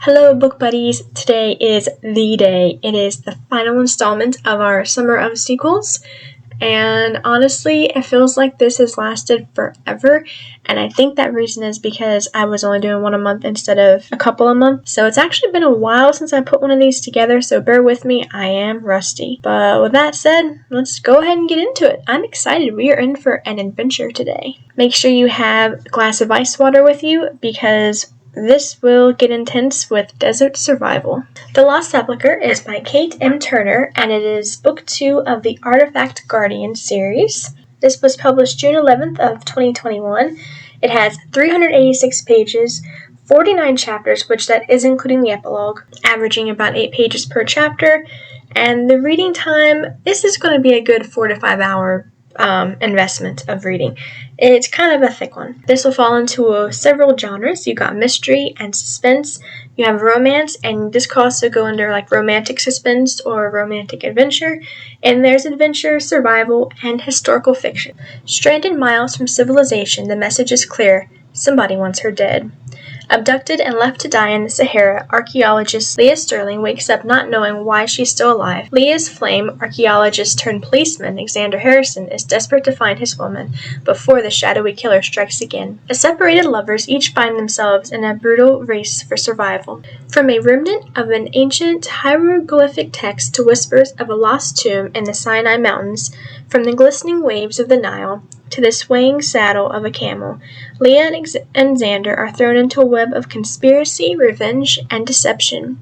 Hello, book buddies. Today is the day. It is the final installment of our Summer of Sequels, and honestly, it feels like this has lasted forever, and I think that reason is because I was only doing one a month instead of a couple a month, so it's actually been a while since I put one of these together, so bear with me, I am rusty. But with that said, let's go ahead and get into it. I'm excited. We are in for an adventure today. Make sure you have a glass of ice water with you because this will get intense with desert survival. The Lost Sepulcher is by Cate M. Turner, and it is book 2 of the Artifact Guardian series. This was published June 11th of 2021. It has 386 pages, 49 chapters, which that is including the epilogue, averaging about 8 pages per chapter, and the reading time, this is going to be a good 4 to 5 hour investment of reading. It's kind of a thick one. This will fall into several genres. You got mystery and suspense. You have romance, and this could also go under like romantic suspense or romantic adventure. And there's adventure, survival, and historical fiction. Stranded miles from civilization, the message is clear. Somebody wants her dead. Abducted and left to die in the Sahara, archaeologist Leah Sterling wakes up not knowing why she's still alive. Leah's flame, archaeologist turned policeman Xander Harrison, is desperate to find his woman before the shadowy killer strikes again. As separated lovers each find themselves in a brutal race for survival. From a remnant of an ancient hieroglyphic text to whispers of a lost tomb in the Sinai Mountains, from the glistening waves of the Nile to the swaying saddle of a camel, Leah and Xander are thrown into a web of conspiracy, revenge, and deception.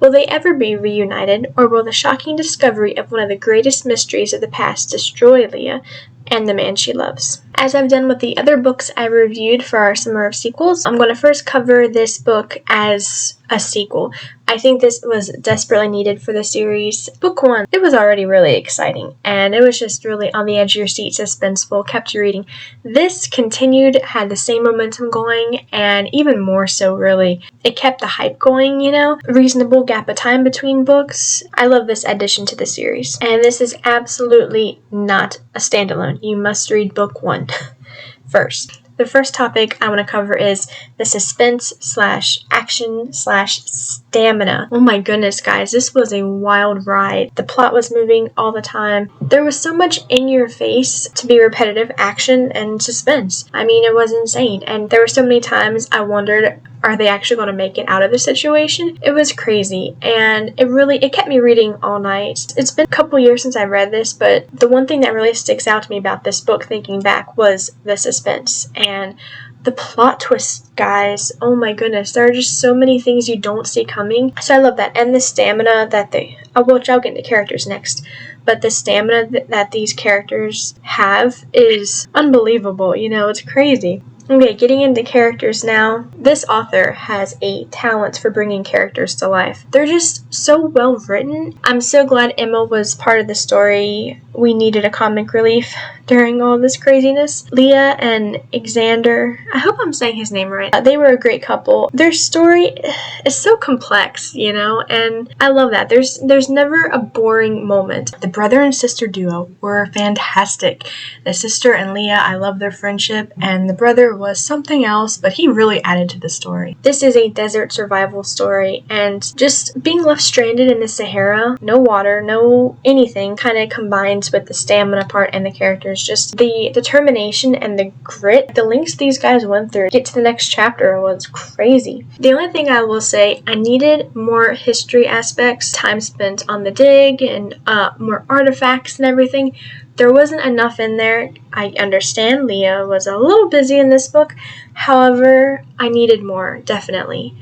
Will they ever be reunited, or will the shocking discovery of one of the greatest mysteries of the past destroy Leah and the man she loves? As I've done with the other books I reviewed for our Summer of Sequels, I'm going to first cover this book as a sequel. I think this was desperately needed for the series. Book 1, it was already really exciting, and it was just really on the edge of your seat, suspenseful, kept you reading. This continued, had the same momentum going, and even more so, really. It kept the hype going, reasonable gap of time between books. I love this addition to the series, and this is absolutely not a standalone. You must read book 1 first. The first topic I want to cover is the suspense/action/stamina. Oh my goodness, guys, this was a wild ride. The plot was moving all the time. There was so much in your face to be repetitive action and suspense. I mean, it was insane. And there were so many times I wondered, are they actually going to make it out of the situation? It was crazy, and it kept me reading all night. It's been a couple years since I read this, but the one thing that really sticks out to me about this book, thinking back, was the suspense and the plot twists, guys. Oh my goodness, there are just so many things you don't see coming. So I love that, and the stamina that I'll get into characters next, but the stamina that these characters have is unbelievable. It's crazy. Okay, getting into characters now. This author has a talent for bringing characters to life. They're just so well written. I'm so glad Emma was part of the story. We needed a comic relief during all this craziness. Leah and Xander, I hope I'm saying his name right. They were a great couple. Their story is so complex, and I love that. There's never a boring moment. The brother and sister duo were fantastic. The sister and Leah, I love their friendship, and the brother was something else, but he really added to the story. This is a desert survival story, and just being left stranded in the Sahara, no water, no anything, kind of combines with the stamina part and the characters. Just the determination and the grit, the lengths these guys went through to get to the next chapter was crazy. The only thing I will say, I needed more history aspects, time spent on the dig, and more artifacts and everything. There wasn't enough in there. I understand Leah was a little busy in this book. However, I needed more, definitely.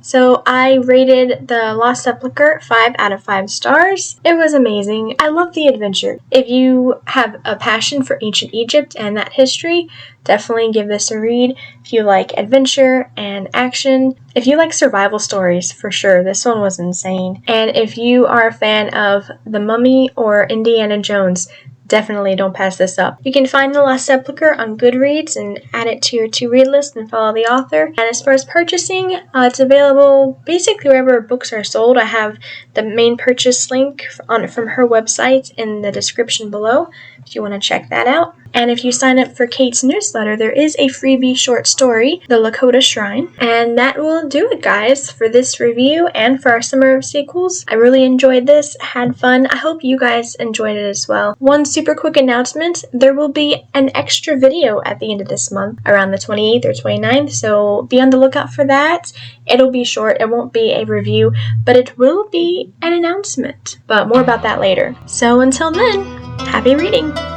So I rated the Lost Sepulcher 5 out of 5 stars. It was amazing. I love the adventure. If you have a passion for ancient Egypt and that history, definitely give this a read. If you like adventure and action, if you like survival stories, for sure, this one was insane. And if you are a fan of The Mummy or Indiana Jones, definitely don't pass this up. You can find The Lost Sepulcher on Goodreads and add it to your to-read list and follow the author. And as far as purchasing, it's available basically wherever books are sold. I have the main purchase link from her website in the description below. if you want to check that out. And if you sign up for Cate's newsletter, there is a freebie short story, The Lakota Shrine. And that will do it, guys, for this review and for our Summer of Sequels. I really enjoyed this, had fun. I hope you guys enjoyed it as well. One super quick announcement, there will be an extra video at the end of this month, around the 28th or 29th, so be on the lookout for that. It'll be short, it won't be a review, but it will be an announcement. But more about that later. So until then, happy reading!